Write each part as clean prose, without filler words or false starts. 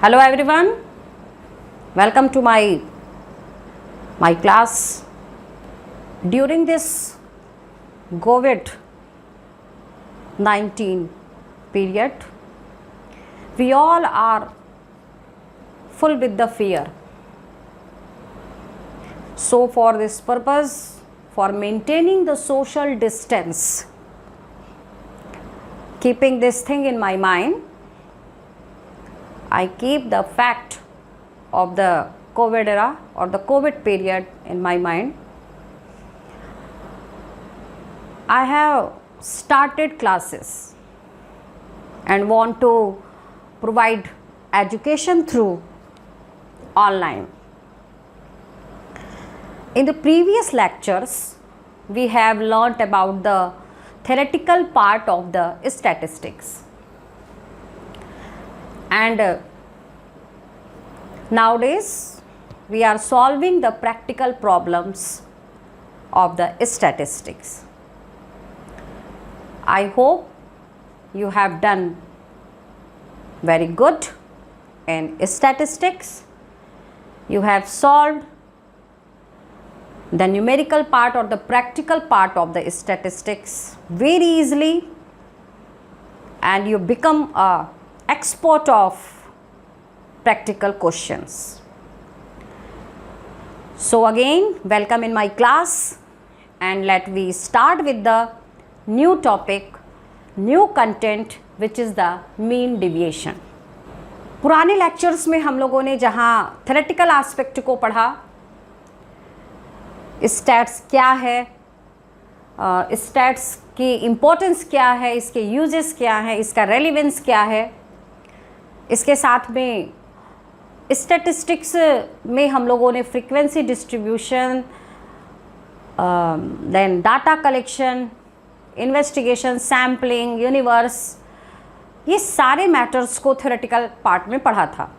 Hello everyone, welcome to my class. During this COVID-19 period, we all are full with the fear. So for this purpose, for maintaining the social distance, keeping this thing in my mind, I keep the fact of the COVID era or the COVID period in my mind. I have started classes and want to provide education through online. In the previous lectures, we have learnt about the theoretical part of the statistics. And nowadays we are solving the practical problems of the statistics. I hope you have done very good in statistics. You have solved the numerical part or the practical part of the statistics very easily, and you become a expert of practical questions. So again, welcome in my class, and let me start with the new topic, new content, which is the mean deviation. पुराने lectures में हम लोगों ने जहाँ theoretical aspect को पढ़ा, stats क्या है, स्टैट्स की इम्पोर्टेंस क्या है, इसके यूजेस क्या है, इसका रेलिवेंस क्या है, इसके साथ में स्टैटिस्टिक्स में हम लोगों ने frequency distribution, then data collection, investigation, sampling, universe, ये सारे मैटर्स को थ्योरेटिकल पार्ट में पढ़ा था.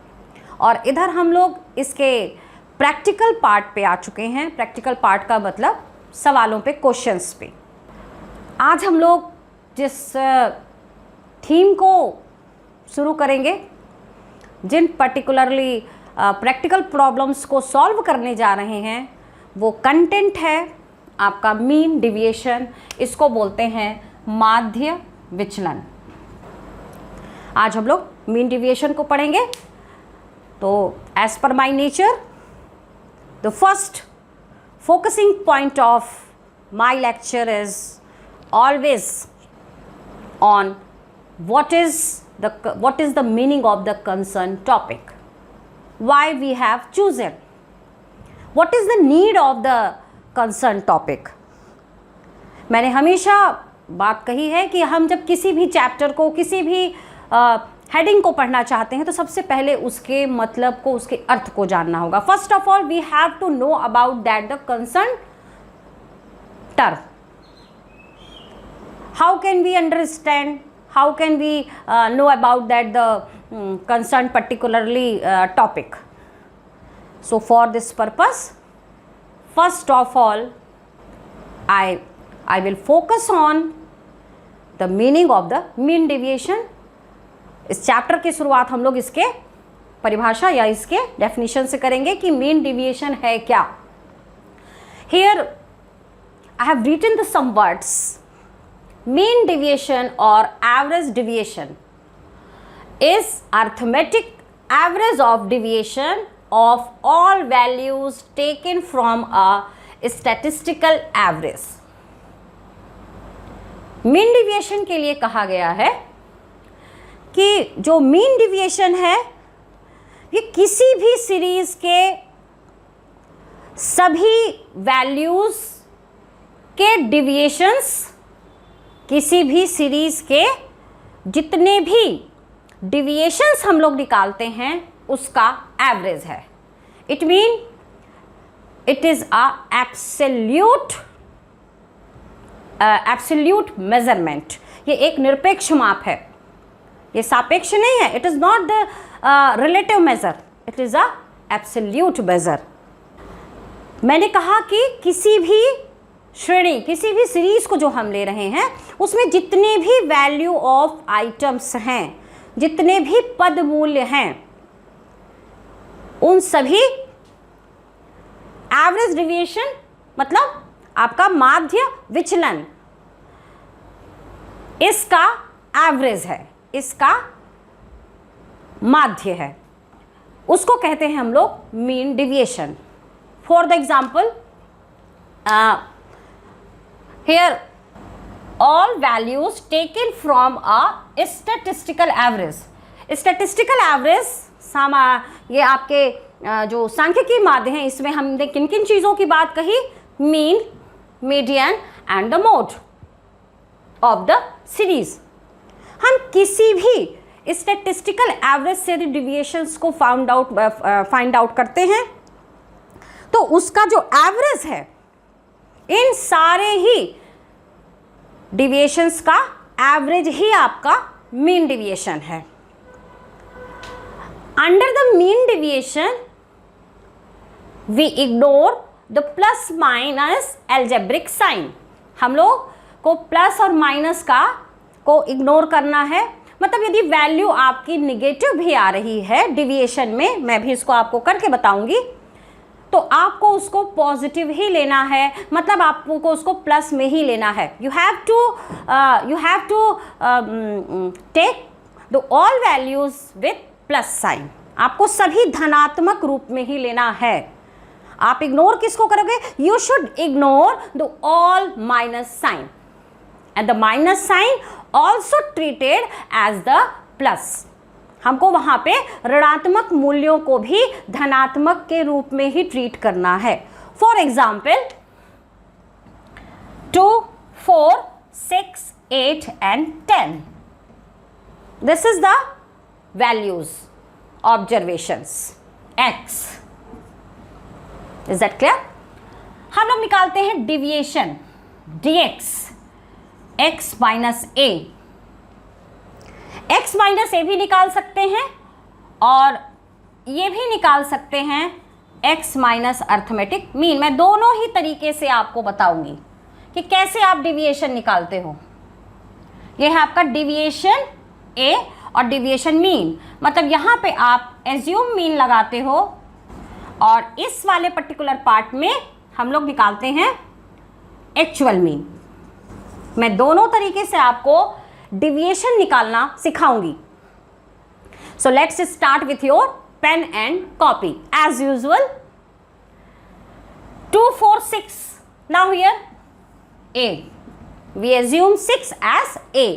और इधर हम लोग इसके प्रैक्टिकल पार्ट पे आ चुके हैं. प्रैक्टिकल पार्ट का मतलब सवालों पे, क्वेश्चंस पे. आज हम लोग जिस थीम को शुरू करेंगे, जिन पर्टिकुलरली प्रैक्टिकल प्रॉब्लम्स को सॉल्व करने जा रहे हैं, वो कंटेंट है आपका मीन डिविएशन. इसको बोलते हैं माध्य विचलन. आज हम लोग मीन डिविएशन को पढ़ेंगे. तो as per my nature, the first focusing point of my lecture is always on what is the meaning of the concerned topic, why we have chosen, what is the need of the concerned topic. मैंने हमेशा बात कही है कि हम जब किसी भी चैप्टर को, किसी भी हेडिंग को पढ़ना चाहते हैं, तो सबसे पहले उसके मतलब को, उसके अर्थ को जानना होगा. First of all we have to know about that the concern term. How can we understand, how can we know about that the concerned particularly topic. So for this purpose, first of all I will focus on the meaning of the mean deviation. इस chapter की शुरुआत हम लोग इसके परिभाषा या इसके definition से करेंगे कि मीन डिविएशन है क्या. Here I have written the some words. Mean deviation or average deviation is arithmetic average of deviation of all values taken from a statistical average. Mean deviation के लिए कहा गया है कि जो mean deviation है, ये किसी भी सीरीज के सभी वैल्यूज के डिविएशंस, किसी भी सीरीज के जितने भी डिविएशंस हम लोग निकालते हैं, उसका एवरेज है. It mean it is a absolute measurement. ये एक निरपेक्ष माप है, ये सापेक्ष नहीं है. It is not the relative major, it is a absolute major. मैंने कहा कि किसी भी श्रेणी, किसी भी सीरीज को जो हम ले रहे हैं, उसमें जितने भी वैल्यू ऑफ आइटम्स हैं, जितने भी पद मूल्य हैं, उन सभी एवरेज डिविएशन मतलब आपका माध्य विचलन, इसका एवरेज है, इसका माध्य है, उसको कहते हैं हम लोग mean deviation. For the example here all values taken from a statistical average। statistical average ये आपके जो सांख्यिकी माध्य हैं, इसमें हमने किन किन चीज़ों की बात कही? Mean, median and the mode of the series. हम किसी भी स्टैटिस्टिकल एवरेज से डिविएशंस को फाइंड आउट करते हैं तो उसका जो एवरेज है, इन सारे ही डिविएशंस का एवरेज ही आपका मीन डिविएशन है। Under the mean deviation we ignore the plus minus algebraic sign. हम लोग को प्लस और माइनस को इग्नोर करना है। मतलब यदि वैल्यू आपकी निगेटिव भी आ रही है डिविएशन में, मैं भी इसको आपको करके बताऊंगी, तो आपको उसको पॉजिटिव ही लेना है, मतलब आपको उसको प्लस में ही लेना है। You have to take the all values with plus sign. आपको सभी धनात्मक रूप में ही लेना है। आप इग्नोर किसको करोगे? You should ignore the all minus sign and the minus sign also treated as the plus. हमको वहां पे ऋणात्मक मूल्यों को भी धनात्मक के रूप में ही ट्रीट करना है। For example 2, 4, 6, 8 and 10, this is the values, observations x। is that clear? हम लोग निकालते हैं deviation dx, x minus a। x minus a भी निकाल सकते हैं और ये भी निकाल सकते हैं x माइनस अर्थमेटिक मीन। मैं दोनों ही तरीके से आपको बताऊंगी कि कैसे आप डिविएशन निकालते हो। ये है आपका डिविएशन ए और डिविएशन मीन। मतलब यहाँ पे आप एज्यूम मीन लगाते हो और इस वाले पर्टिकुलर पार्ट में हम लोग निकालते हैं एक्चुअल मीन। मैं दोनों तरीके से आपको डिविएशन निकालना सिखाऊंगी। So let's start with your pen and copy as usual. 2, 4, 6। Now here a, we assume 6 as a।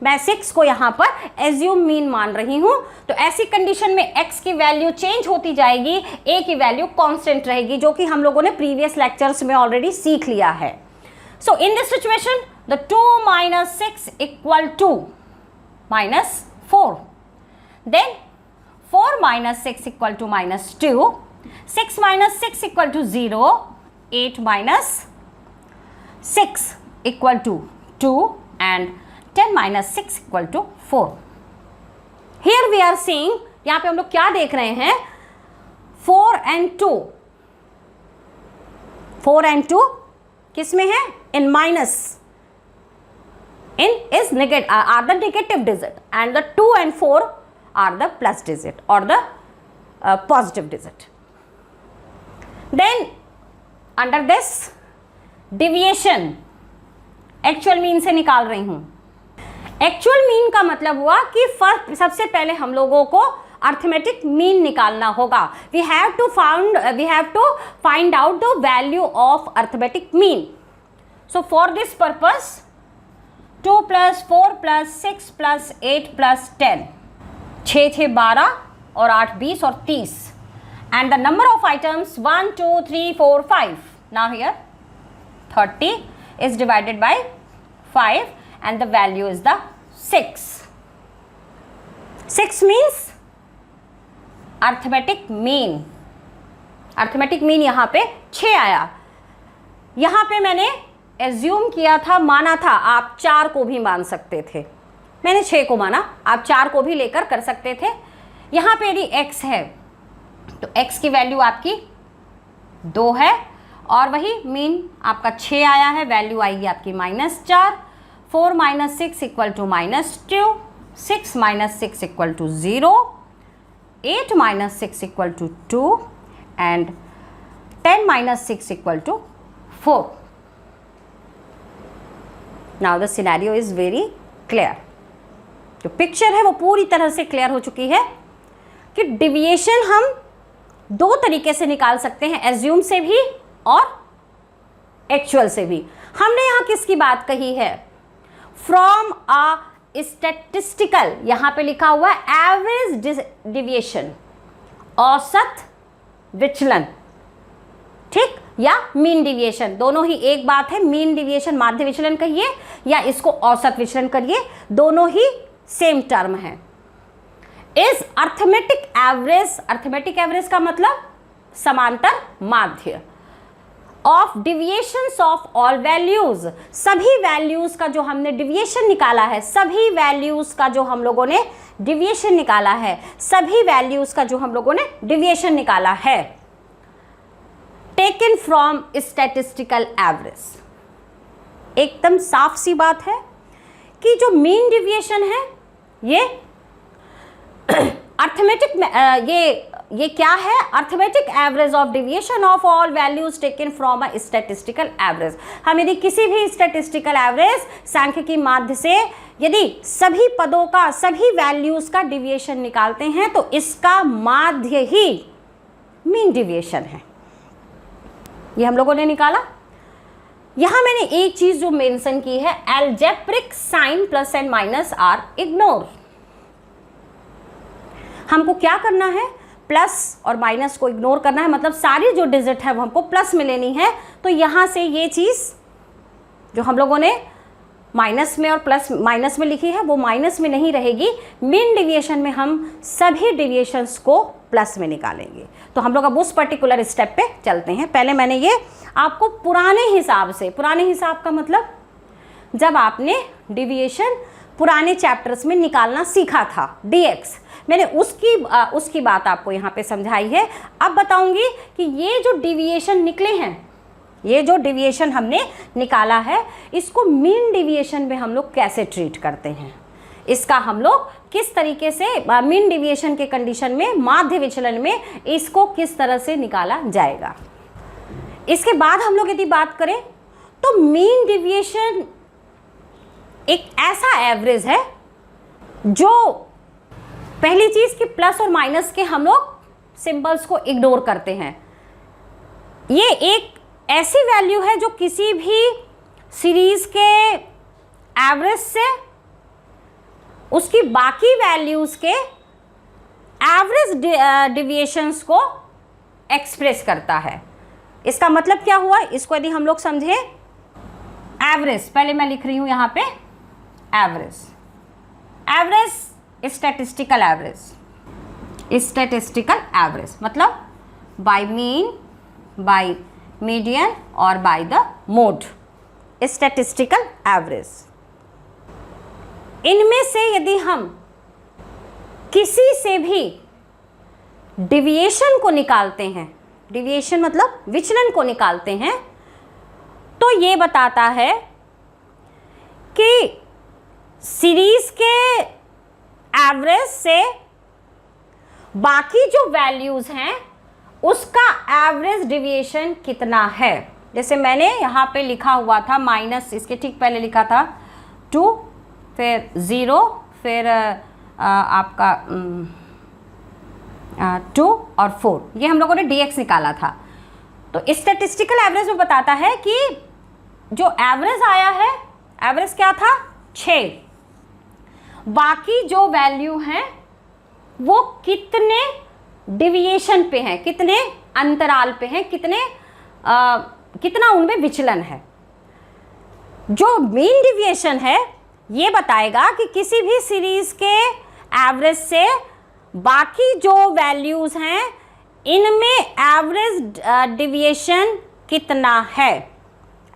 मैं 6 को यहां पर एज्यूम मीन मान रही हूं, तो ऐसी कंडीशन में x की वैल्यू चेंज होती जाएगी, a की वैल्यू कांस्टेंट रहेगी, जो कि हम लोगों ने प्रीवियस लेक्चर्स में ऑलरेडी सीख लिया है। So in this situation the 2 minus 6 equal to minus 4. Then 4 minus 6 equal to minus 2. 6 minus 6 equal to 0. 8 minus 6 equal to 2 and 10 minus 6 equal to 4. Here we are seeing, यहाँ पे हम लोग क्या देख रहे हैं? 4 and 2. 4 and 2 किस में है? In minus. In is are the negative digit and the 2 and 4 are the plus digit or the positive digit. Then under this deviation actual mean से निकाल रही हूँ। actual mean का मतलब हुआ कि सबसे पहले हम लोगों को arithmetic mean निकालना होगा। we have to find out the value of arithmetic mean. So for this purpose 2 plus 4 plus 6 plus 8 plus 10, 6 थे 12 और 8 20 और 30, and the number of items 1 2 3 4 5. Now here 30 is divided by 5 and the value is the 6. 6 means arithmetic mean. arithmetic mean यहाँ पे 6 आया। यहाँ पे मैंने assume किया था, माना था, आप 4 को भी मान सकते थे। मैंने 6 को माना, आप 4 को भी लेकर कर सकते थे। यहाँ पे यदि x है तो x की वैल्यू आपकी 2 है और वही मीन आपका 6 आया है, वैल्यू आएगी आपकी -4। 4 minus 6 equal to -2, 6 minus 6 equal to 0, 8 minus 6 equal to 2 and 10 minus 6 equal to 4. Now the scenario is very clear. जो पिक्चर है वो पूरी तरह से क्लियर हो चुकी है कि डिविएशन हम दो तरीके से निकाल सकते हैं, एज्यूम से भी और एक्चुअल से भी। हमने यहाँ किसकी बात कही है? फ्रॉम अ स्टैटिस्टिकल, यहाँ पे लिखा हुआ है एवरेज डिविएशन, औसत विचलन, ठीक, या मीन डिविएशन, दोनों ही एक बात है। मीन डिविएशन माध्य विचलन कहिए या इसको औसत विचलन करिए, दोनों ही सेम टर्म है। Is arithmetic average, arithmetic average का मतलब समांतर माध्य, of deviations of all values, सभी वैल्यूज का जो हमने डिविएशन निकाला है, सभी वैल्यूज का जो हम लोगों ने डिविएशन निकाला है, सभी वैल्यूज का जो हम लोगों ने डिविएशन निकाला है, टेकन फ्रॉम स्टैटिस्टिकल एवरेज। एकदम साफ सी बात है कि जो मीन डिविएशन है ये अर्थमेटिक, ये क्या है? Arithmetic average of deviation of all values taken from a statistical average. हम यदि किसी भी स्टैटिस्टिकल एवरेज सांख्यिकी माध्य से यदि सभी पदों का, सभी वैल्यूज का डिविएशन निकालते हैं तो इसका माध्य ही मीन डिविएशन है। ये हम लोगों ने निकाला। यहां मैंने एक चीज जो मेंशन की है, algebraic sign plus and minus are ignore. हमको क्या करना है? प्लस और माइनस को इग्नोर करना है, मतलब सारी जो डिजिट है वो हमको प्लस में लेनी है। तो यहां से ये चीज जो हम लोगों ने माइनस में और प्लस माइनस में लिखी है वो माइनस में नहीं रहेगी। मीन डिविएशन में हम सभी डिविएशंस को प्लस में निकालेंगे। तो हम लोग अब उस पर्टिकुलर स्टेप पे चलते हैं। पहले मैंने ये आपको पुराने हिसाब से, पुराने हिसाब का मतलब जब आपने डिविएशन पुराने चैप्टर्स में निकालना सीखा था, डीएक्स, मैंने उसकी बात आपको यहाँ पे समझाई है। अब बताऊंगी कि ये जो डिविएशन निकले हैं, ये जो डिविएशन हमने निकाला है, इसको मीन डिविएशन में हम लोग कैसे ट्रीट करते हैं, इसका हम लोग किस तरीके से मीन डिविएशन के कंडीशन में, माध्य विचलन में इसको किस तरह से निकाला जाएगा। इसके बाद हम लोग यदि बात करें तो मीन डिविएशन एक ऐसा एवरेज है जो, पहली चीज कि प्लस और माइनस के हम लोग सिंबल्स को इग्नोर करते हैं। ये एक ऐसी वैल्यू है जो किसी भी सीरीज के एवरेज से उसकी बाकी वैल्यूज के एवरेज डिविएशंस को एक्सप्रेस करता है। इसका मतलब क्या हुआ? इसको यदि हम लोग समझें, एवरेज, पहले मैं लिख रही हूं यहां पे average, average statistical average, statistical average मतलब बाय मीन, बाय मीडियन और by the mode, statistical average. इनमें से यदि हम किसी से भी डिविएशन को निकालते हैं, डिविएशन मतलब विचलन को निकालते हैं, तो ये बताता है कि सीरीज के एवरेज से बाकी जो वैल्यूज हैं उसका एवरेज डिविएशन कितना है। जैसे मैंने यहाँ पे लिखा हुआ था माइनस, इसके ठीक पहले लिखा था 2, फिर 0, फिर आपका 2 और 4, ये हम लोगों ने dx निकाला था। तो स्टैटिस्टिकल एवरेज में बताता है कि जो एवरेज आया है, एवरेज क्या था? 6, बाकी जो वैल्यू हैं वो कितने डिविएशन पे हैं, कितने अंतराल पे हैं, कितना उनमें विचलन है। जो मीन डिविएशन है ये बताएगा कि किसी भी सीरीज के एवरेज से बाकी जो वैल्यूज हैं इनमें एवरेज डिविएशन कितना है।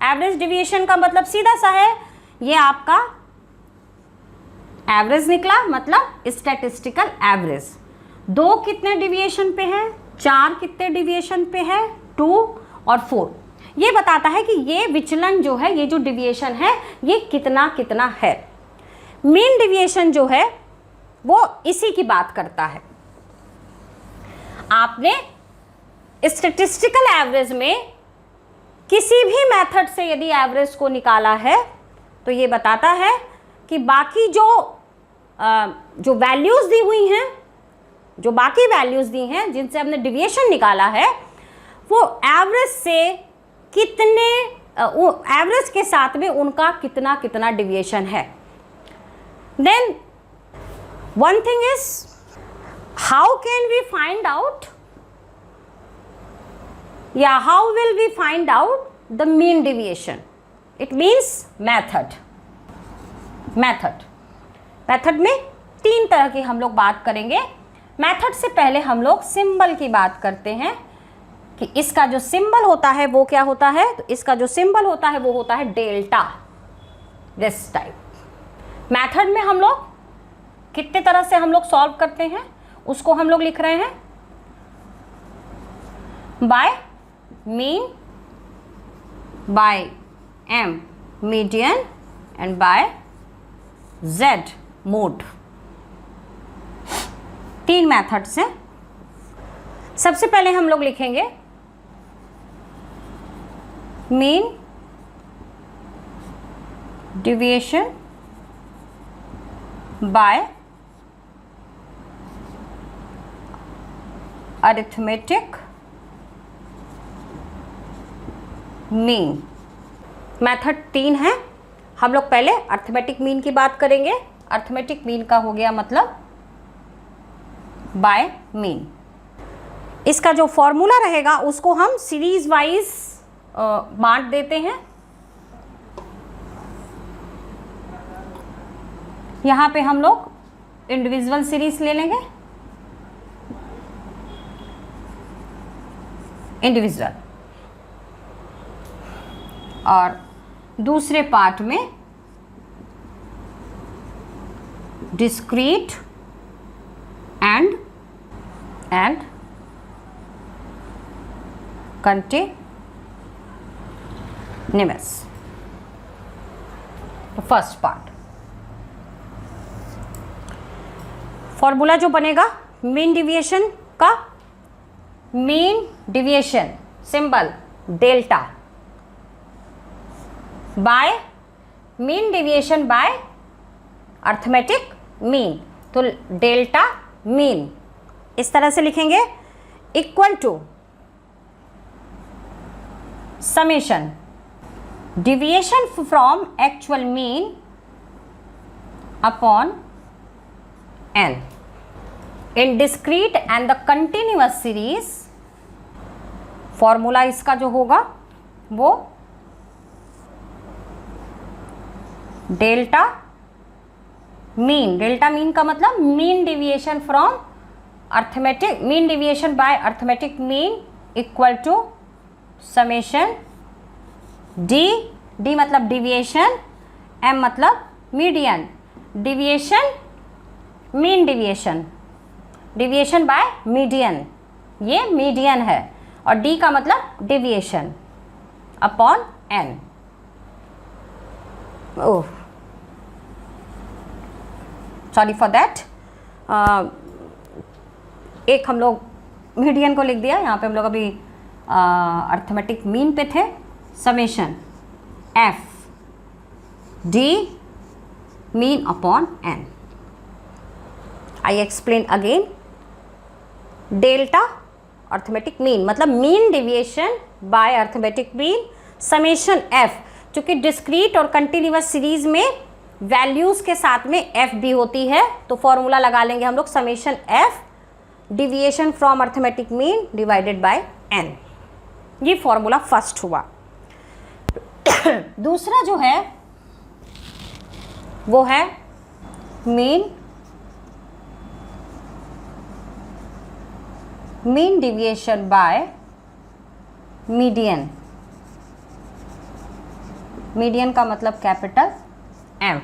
एवरेज डिविएशन का मतलब सीधा सा है, ये आपका एवरेज निकला, मतलब स्टैटिस्टिकल एवरेज। 2 कितने डिविएशन पे है, 4 कितने डिविएशन पे है, 2 और 4। ये बताता है कि ये विचलन जो है, ये जो डिविएशन है ये कितना कितना है। मीन डिविएशन जो है वो इसी की बात करता है। आपने स्टैटिस्टिकल एवरेज में किसी भी मेथड से यदि एवरेज को निकाला है तो ये बताता है कि बाकी जो वैल्यूज़ दी हुई हैं, जो बाकी वैल्यूज़ दी हैं जिनसे हमने डिविएशन निकाला है, वो एवरेज से कितने, एवरेज के साथ में उनका कितना कितना डिविएशन है। Then one thing is, how can we find out, या how will we find out the mean deviation? It means method में 3 तरह की हम लोग बात करेंगे। मेथड से पहले हम लोग सिंबल की बात करते हैं कि इसका जो सिंबल होता है वो क्या होता है। तो इसका जो सिंबल होता है वो होता है डेल्टा, दिस टाइप। मेथड में हम लोग कितने तरह से हम लोग सॉल्व करते हैं उसको हम लोग लिख रहे हैं by mean, by M median and by Z mode. 3 methods हैं। सबसे पहले हम लोग लिखेंगे mean deviation by arithmetic mean. Method 3 है। हम लोग पहले अरिथमेटिक मीन की बात करेंगे। अरिथमेटिक मीन का हो गया मतलब बाय मीन। इसका जो फॉर्मूला रहेगा उसको हम सीरीज वाइज बांट देते हैं। यहाँ पे हम लोग इंडिविजुअल सीरीज ले लेंगे, इंडिविजुअल, और दूसरे पार्ट में डिस्क्रीट एंड कंटिन्यूअस। तो फर्स्ट पार्ट फॉर्मूला जो बनेगा मीन डिविएशन का, mean deviation symbol delta by mean deviation by arithmetic mean. तो डेल्टा मीन इस तरह से लिखेंगे, equal to summation deviation from actual mean upon n in discrete and the continuous series। Formula इसका जो होगा वो डेल्टा मीन, डेल्टा मीन का मतलब mean deviation from arithmetic, mean deviation by arithmetic mean equal to summation D, D मतलब deviation, M मतलब median, deviation mean deviation, deviation by median, ये median है, और डी का मतलब deviation upon N. Oh sorry for that, एक हम लोग मीडियन को लिख दिया। यहाँ पे हम लोग अभी अरिथमेटिक मीन पे थे। Summation f d mean upon n. I explain again, delta arithmetic mean मतलब mean deviation by arithmetic mean, summation f, चूँकि डिस्क्रीट और कंटिन्यूअस सीरीज में वैल्यूज़ के साथ में एफ भी होती है, तो फॉर्मूला लगा लेंगे हम लोग summation f deviation from arithmetic mean divided by n. ये फॉर्मूला फर्स्ट हुआ। दूसरा जो है वो है mean deviation by median. Median का मतलब capital M.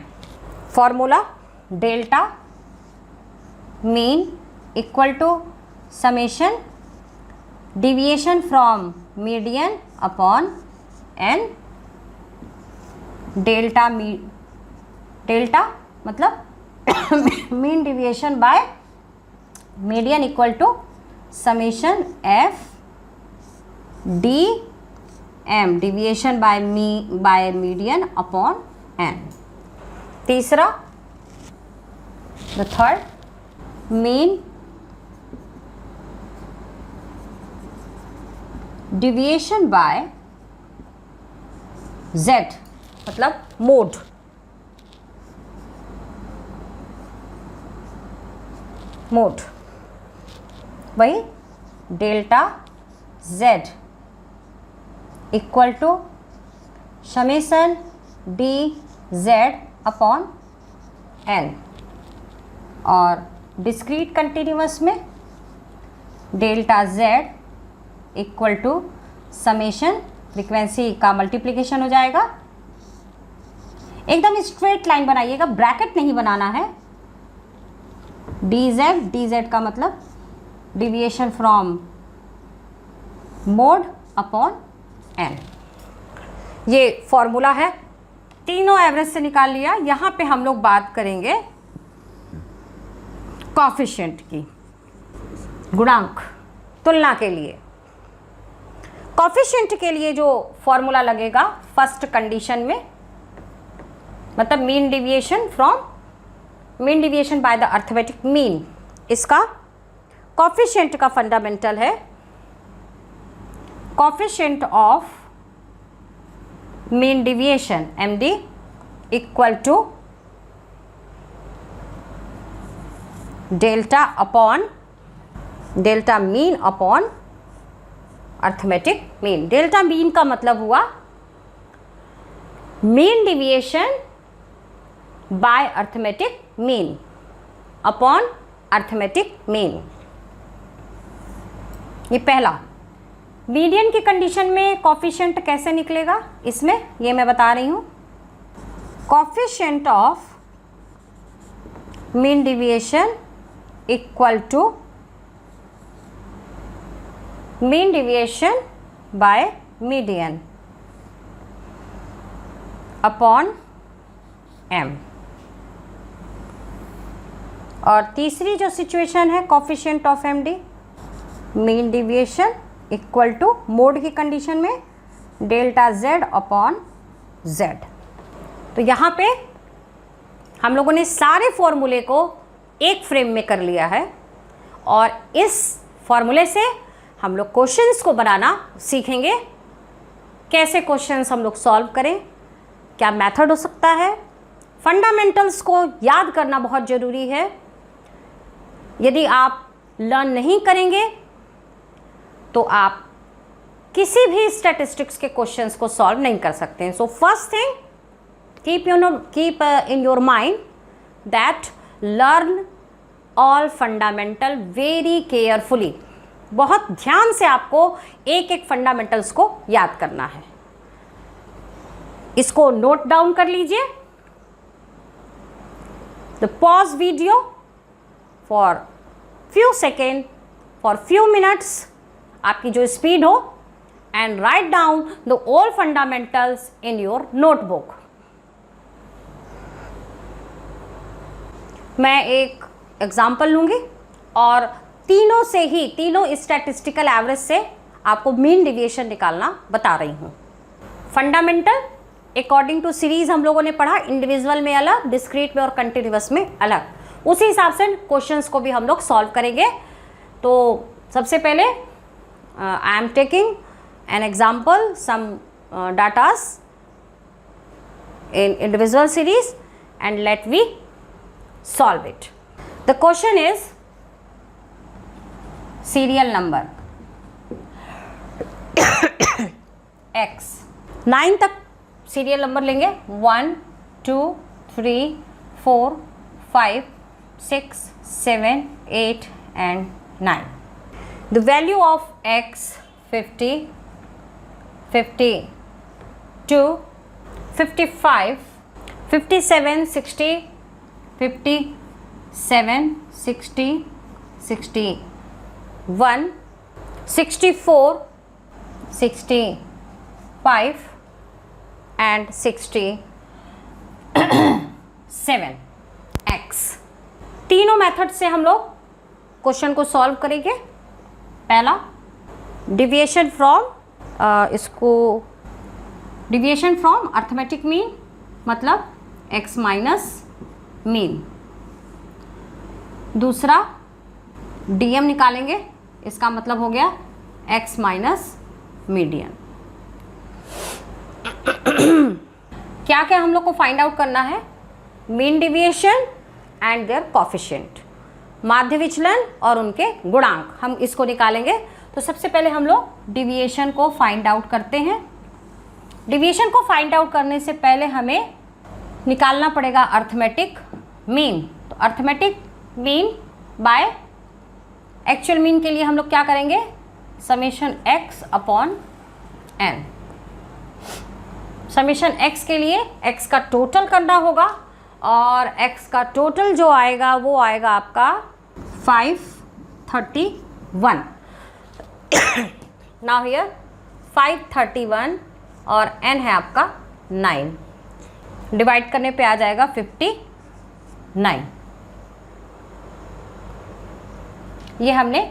Formula delta mean equal to summation deviation from median upon n. Delta मतलब mean deviation by median equal to summation f d M, deviation by median upon n. तीसरा, the third, mean deviation by Z, मतलब mode. वही delta Z equal to summation D Z upon N, और discrete continuous में delta Z equal to summation, frequency का multiplication हो जाएगा। एकदम straight line बनाइएगा, ब्रैकेट नहीं बनाना है। डी जेड का मतलब deviation from mode upon N. ये फॉर्मूला है, तीनों एवरेज से निकाल लिया। यहाँ पे हम लोग बात करेंगे कॉफिशिएंट की, गुणांक तुलना के लिए। कॉफिशिएंट के लिए जो फॉर्मूला लगेगा फर्स्ट कंडीशन में, मतलब mean deviation by the arithmetic mean, इसका कॉफिशिएंट का फंडामेंटल है coefficient of mean deviation MD equal to delta mean upon arithmetic mean. Delta mean का मतलब हुआ mean deviation by arithmetic mean upon arithmetic mean. ये पहला। मीडियन की condition में कॉफिशिएंट कैसे निकलेगा, इसमें ये मैं बता रही हूं। Coefficient of mean deviation equal to mean deviation by median upon m। और तीसरी जो सिचुएशन है coefficient of MD, mean deviation equal to mode की कंडीशन में डेल्टा z अपॉन z। तो यहाँ पे हम लोगों ने सारे फॉर्मूले को एक फ्रेम में कर लिया है, और इस फॉर्मूले से हम लोग क्वेश्चंस को बनाना सीखेंगे। कैसे क्वेश्चंस हम लोग सॉल्व करें, क्या मेथड हो सकता है। फंडामेंटल्स को याद करना बहुत ज़रूरी है। यदि आप लर्न नहीं करेंगे तो आप किसी भी स्टैटिस्टिक्स के क्वेश्चंस को सॉल्व नहीं कर सकते हैं। So first thing, keep in your mind that learn all fundamental very carefully. बहुत ध्यान से आपको एक एक फंडामेंटल्स को याद करना है। इसको नोट डाउन कर लीजिए। The pause video for few second, for few minutes, आपकी जो स्पीड हो, and write down the all fundamentals in your notebook. मैं एक एग्जाम्पल लूंगी और तीनों स्टैटिस्टिकल एवरेज से आपको मीन डिविएशन निकालना बता रही हूँ। फंडामेंटल अकॉर्डिंग टू सीरीज हम लोगों ने पढ़ा, इंडिविजुअल में अलग, डिस्क्रीट में और कंटिन्यूअस में अलग। उसी हिसाब से क्वेश्चंस को भी हम लोग सॉल्व करेंगे। तो सबसे पहले I am taking an example, some datas in individual series, and let we solve it. The question is serial number x, 9 तक सीरियल नंबर लेंगे। 1 2 3 4 5 6 7 8 and 9। The value of x 50 52 55 57 60 57 60 61 64 65 and 67 x। तीनों method से हम लोग question को solve करेंगे। पहला deviation from arithmetic mean मतलब x माइनस मीन। दूसरा DM निकालेंगे, इसका मतलब हो गया x माइनस मीडियन। क्या क्या हम लोग को फाइंड आउट करना है? Mean deviation and their coefficient, माध्य विचलन और उनके गुणांक, हम इसको निकालेंगे। तो सबसे पहले हम लोग डिविएशन को फाइंड आउट करते हैं। डिविएशन को फाइंड आउट करने से पहले हमें निकालना पड़ेगा अर्थमेटिक मीन। तो arithmetic mean by actual mean के लिए हम लोग क्या करेंगे? Summation x upon n। Summation x के लिए x का टोटल करना होगा और x का टोटल जो आएगा वो आएगा आपका 531। नाउ हियर 531 और n है आपका 9, डिवाइड करने पे आ जाएगा 59। ये हमने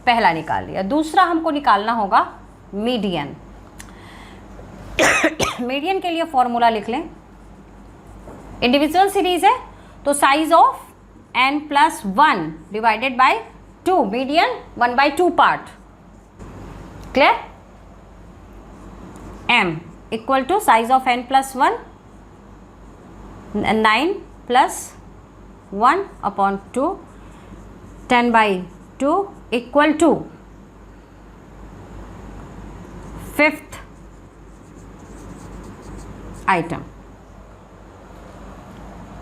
पहला निकाल लिया। दूसरा हमको निकालना होगा मीडियन। मीडियन के लिए फॉर्मूला लिख लें। इंडिविजुअल सीरीज है तो size of n+1 divided by 2, median 1/2 part. Clear? m equal to size of n+1 9 + 1/2 10/2 equal to 5th item.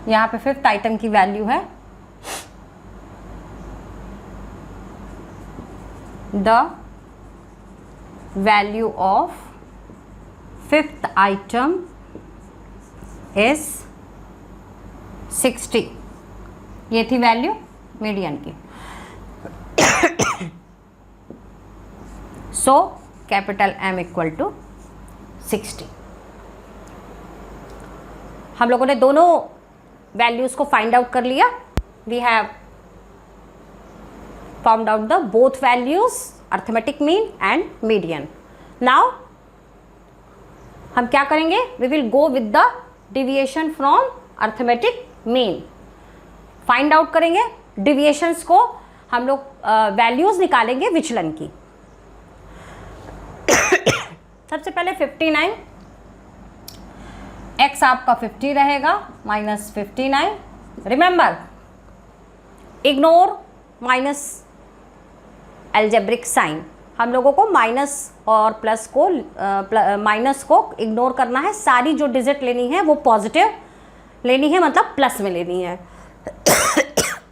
यहाँ पे 5th आइटम की वैल्यू है the value of 5th item is 60। ये थी वैल्यू मीडियन की। So capital M equal to 60। हम लोगों ने दोनों वैल्यूज को फाइंड आउट कर लिया। We have found out the both values arithmetic mean and median. Now हम क्या करेंगे? We will go with the deviation from arithmetic mean. Find out करेंगे डिविएशंस को, हम लोग वैल्यूज निकालेंगे विचलन की। सबसे पहले 59, x आपका 50 रहेगा minus 59। Remember, ignore minus algebraic sign. हम लोगों को माइनस और प्लस को माइनस को इग्नोर करना है। सारी जो डिजिट लेनी है वो पॉजिटिव लेनी है, मतलब प्लस में लेनी है।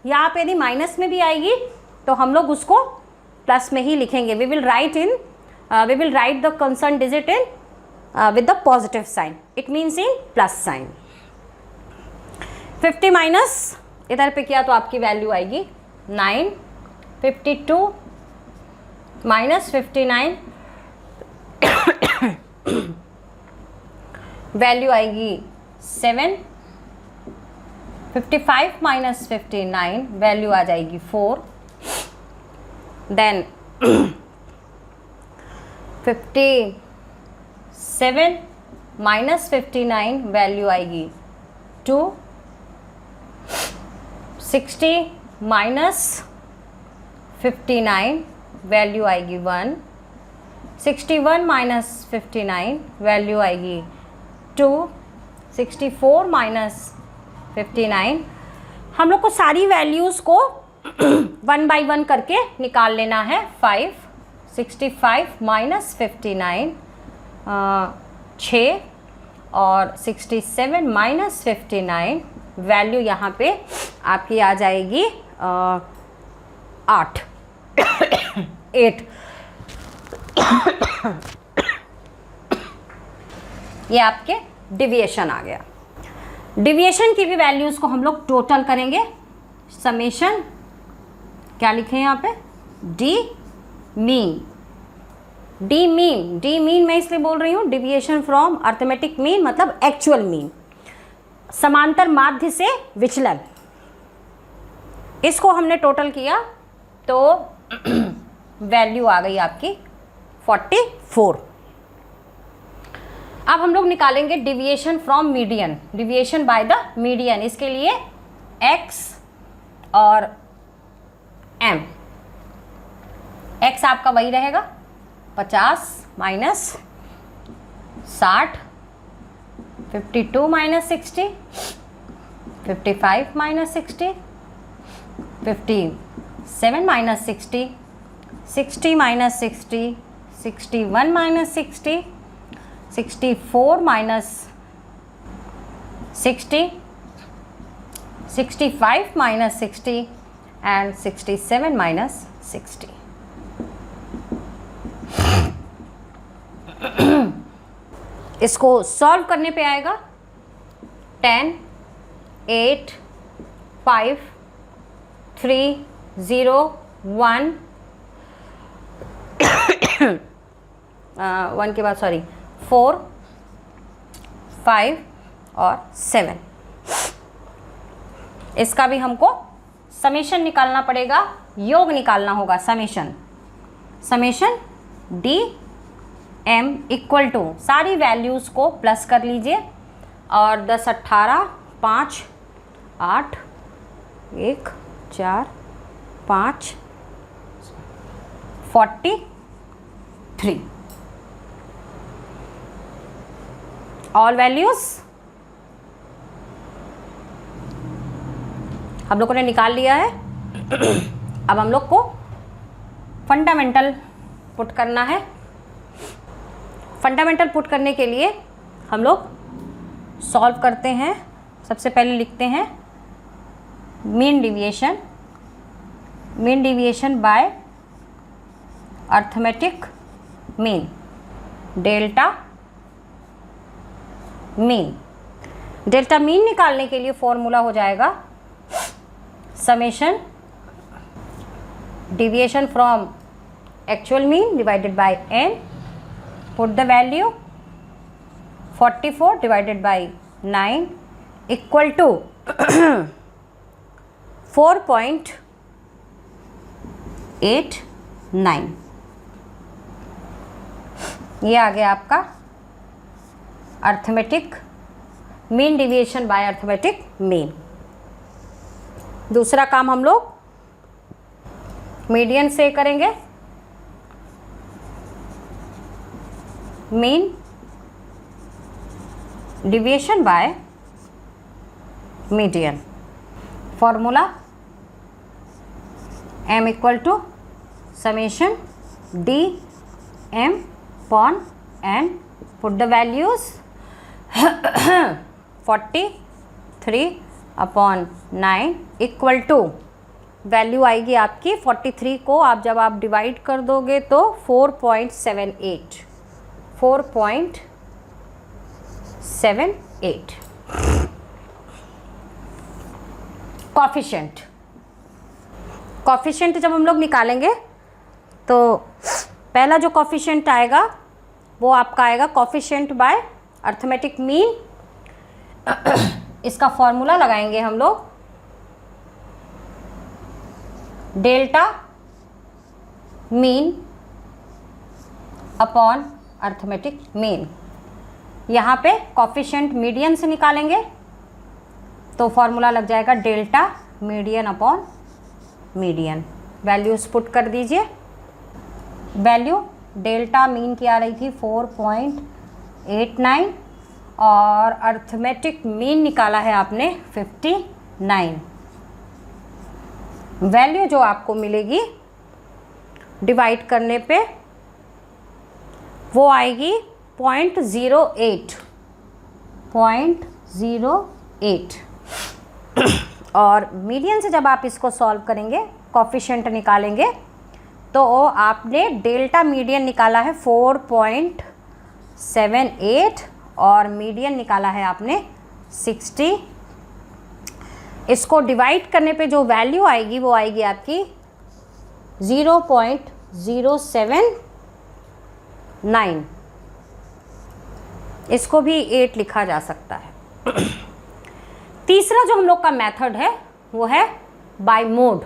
यहाँ पे यदि माइनस में भी आएगी तो हम लोग उसको प्लस में ही लिखेंगे। We will write the concern digit in with the positive sign, it means in plus sign। 50 minus इधर पे किया तो आपकी वैल्यू आएगी 9। 52 माइनस 59 वैल्यू आएगी 7। 55 माइनस 59 वैल्यू आ जाएगी 4। देन 57 माइनस 59 वैल्यू आएगी 2। 60 माइनस 59 वैल्यू आएगी 1। 61 माइनस 59 वैल्यू आएगी 2। 64 माइनस 59। हम लोग को सारी वैल्यूज़ को 1 बाई 1 करके निकाल लेना है। 5। 65 माइनस 59 6 और 67 माइनस 59 वैल्यू यहाँ पे आपकी आ जाएगी 8। ये आपके डिविएशन आ गया। डिविएशन की भी वैल्यूज़ को हम लोग टोटल करेंगे। समेशन क्या लिखे हैं यहाँ पे? D mean. डी मीन मैं इसलिए बोल रही हूँ, डिविएशन फ्रॉम अर्थमेटिक मीन मतलब एक्चुअल मीन, समांतर माध्य से विचलन। इसको हमने टोटल किया तो वैल्यू आ गई आपकी 44। अब हम लोग निकालेंगे deviation from median, deviation by the median. इसके लिए x और m, x आपका वही रहेगा 50 minus 60, 52 minus 60, 55 minus 60, 57 minus 60, 60 minus 60, 61 minus 60, 64 minus 60, 65 minus 60 and 67 minus 60। इसको सॉल्व करने पे आएगा 10, 8, 5, 3, 0, 1 1 के बाद 4, 5 और 7। इसका भी हमको समेशन निकालना पड़ेगा, योग निकालना होगा। Summation D M equal to, सारी वैल्यूज़ को प्लस कर लीजिए और 10, 18, 5, 8, 1, 4, 5, 43। ऑल वैल्यूज हम लोगों ने निकाल लिया है। अब हम लोग को फंडामेंटल पुट करना है। फंडामेंटल पुट करने के लिए हम लोग सॉल्व करते हैं। सबसे पहले लिखते हैं mean deviation by arithmetic mean, delta mean निकालने के लिए फॉर्मूला हो जाएगा summation deviation from actual mean divided by n, put the value 44 divided by 9 equal to 4.89। ये आ गया आपका arithmetic mean deviation by arithmetic mean. दूसरा काम हम लोग मीडियन से करेंगे। Mean deviation by median, formula m equal to summation D M upon n, put the values 43 upon 9 equal to, value आएगी आपकी 43 को आप जब आप डिवाइड कर दोगे तो 4.78 कॉफिशिएंट जब हम लोग निकालेंगे तो पहला जो कॉफिशिएंट आएगा वो आपका आएगा कॉफिशिएंट बाय अर्थमेटिक मीन। इसका फॉर्मूला लगाएंगे हम लोग delta mean upon arithmetic mean. यहाँ पे कॉफिशिएंट मीडियन से निकालेंगे तो फॉर्मूला लग जाएगा delta median upon median. Values put कर दीजिए। वैल्यू डेल्टा मीन की आ रही थी 4.89 और अर्थमेटिक मीन निकाला है आपने 59। वैल्यू जो आपको मिलेगी डिवाइड करने पे वो आएगी 0.08 और मीडियन से जब आप इसको सॉल्व करेंगे कॉफिशिएंट निकालेंगे तो आपने डेल्टा मीडियन निकाला है 4.78 और मीडियन निकाला है आपने 60। इसको डिवाइड करने पे जो वैल्यू आएगी वो आएगी आपकी 0.079। इसको भी 8 लिखा जा सकता है। तीसरा जो हम लोग का मेथड है वो है बाय मोड।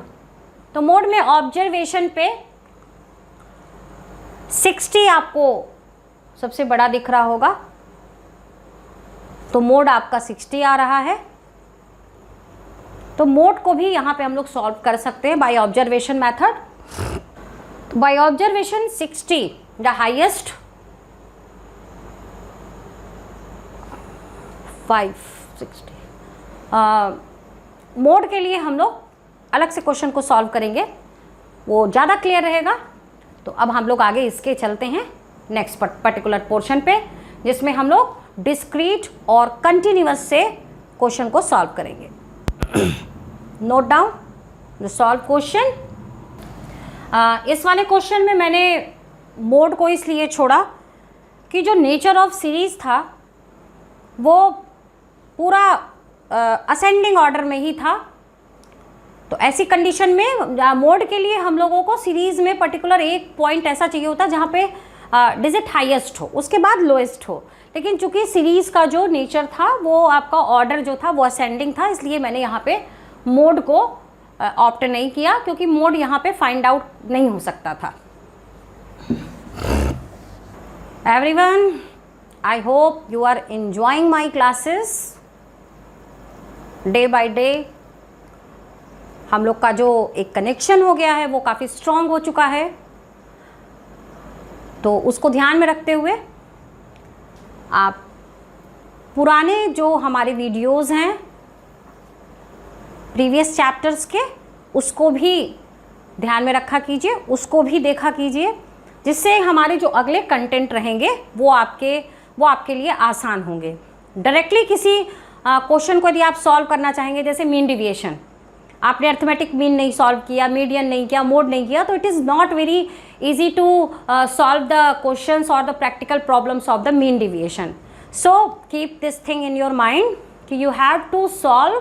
तो मोड में ऑब्जर्वेशन पे 60 आपको सबसे बड़ा दिख रहा होगा, तो मोड आपका 60 आ रहा है। तो मोड को भी यहाँ पे हम लोग सॉल्व कर सकते हैं by observation method. By observation 60 the highest, 560। Mode के लिए हम लोग अलग से क्वेश्चन को सॉल्व करेंगे, वो ज़्यादा क्लियर रहेगा। तो अब हम लोग आगे इसके चलते हैं नेक्स्ट पर्टिकुलर पोर्शन पे, जिसमें हम लोग डिस्क्रीट और कंटिन्यूअस से क्वेश्चन को सॉल्व करेंगे। Note down the solve question. इस वाले क्वेश्चन में मैंने मोड को इसलिए छोड़ा कि जो नेचर ऑफ सीरीज था वो पूरा असेंडिंग ऑर्डर में ही था। तो ऐसी कंडीशन में मोड के लिए हम लोगों को सीरीज में पर्टिकुलर एक पॉइंट ऐसा चाहिए होता जहाँ पे डिजिट हाईएस्ट हो, उसके बाद लोएस्ट हो। लेकिन चूंकि सीरीज का जो नेचर था वो आपका ऑर्डर जो था वो असेंडिंग था, इसलिए मैंने यहाँ पे मोड को ऑप्ट नहीं किया, क्योंकि मोड यहाँ पे फाइंड आउट नहीं हो सकता था। Everyone, I hope you are enjoying my classes day by day. हम लोग का जो एक कनेक्शन हो गया है वो काफ़ी स्ट्रॉन्ग हो चुका है। तो उसको ध्यान में रखते हुए आप पुराने जो हमारे वीडियोस हैं प्रीवियस चैप्टर्स के, उसको भी ध्यान में रखा कीजिए, उसको भी देखा कीजिए, जिससे हमारे जो अगले कंटेंट रहेंगे वो आपके लिए आसान होंगे। डायरेक्टली किसी क्वेश्चन को यदि आप सॉल्व करना चाहेंगे, जैसे मीन डिविएशन, आपने अर्थमेटिक मीन नहीं सॉल्व किया, मीडियन नहीं किया, मोड नहीं किया, तो it is not very easy to solve the questions or the practical problems of the mean deviation. So keep this thing in your mind कि you have to solve,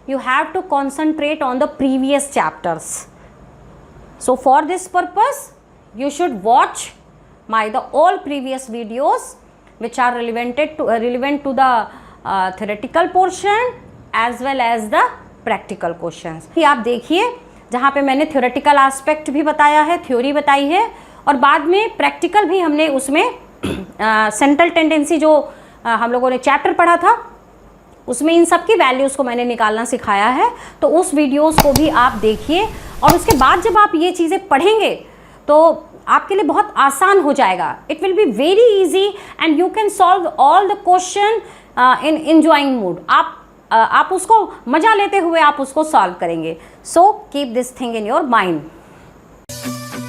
you have to concentrate on the previous chapters. So for this purpose you should watch the all previous videos which are relevant to the theoretical portion as well as the practical questions. आप देखिए, जहाँ पे मैंने theoretical aspect भी बताया है, theory बताई है, और बाद में प्रैक्टिकल भी हमने उसमें सेंट्रल टेंडेंसी जो हम लोगों ने चैप्टर पढ़ा था उसमें इन सब की वैल्यूज़ को मैंने निकालना सिखाया है। तो उस वीडियोस को भी आप देखिए, और उसके बाद जब आप ये चीज़ें पढ़ेंगे तो आपके लिए बहुत आसान हो जाएगा। It will be very easy and you can solve all the question in enjoying mood. आप उसको मजा लेते हुए आप उसको सॉल्व करेंगे। So keep this thing in your mind.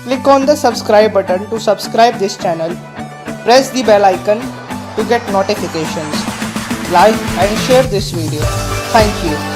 Click on the subscribe button to subscribe this channel. Press the bell icon to get notifications. Like and share this video. Thank you.